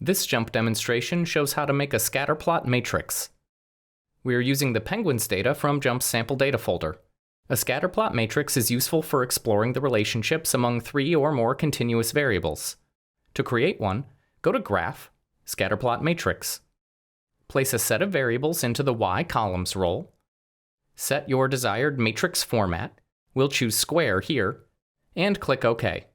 This JMP demonstration shows how to make a scatterplot matrix. We are using the penguins data from JMP's sample data folder. A scatterplot matrix is useful for exploring the relationships among 3 or more continuous variables. To create one, go to Graph, Scatterplot Matrix. Place a set of variables into the Y columns role. Set your desired matrix format. We'll choose square here, and click OK.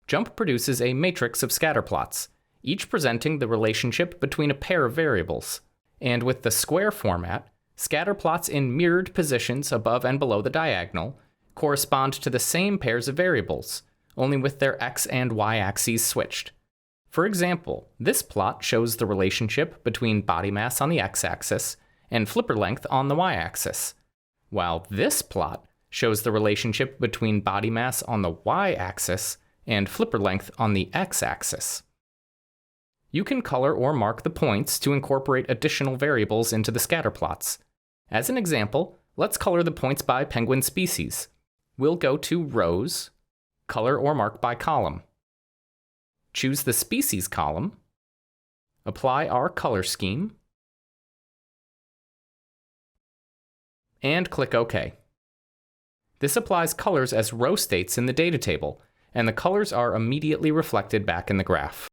JMP produces a matrix of scatterplots, each presenting the relationship between a pair of variables. And with the square format, scatterplots in mirrored positions above and below the diagonal correspond to the same pairs of variables, only with their x and y axes switched. For example, this plot shows the relationship between body mass on the x-axis and flipper length on the y-axis, while this plot shows the relationship between body mass on the y-axis and flipper length on the x-axis. You can color or mark the points to incorporate additional variables into the scatterplots. As an example, let's color the points by penguin species. We'll go to Rows, Color or Mark by Column. Choose the Species column, apply our color scheme, and click OK. This applies colors as row states in the data table, and the colors are immediately reflected back in the graph.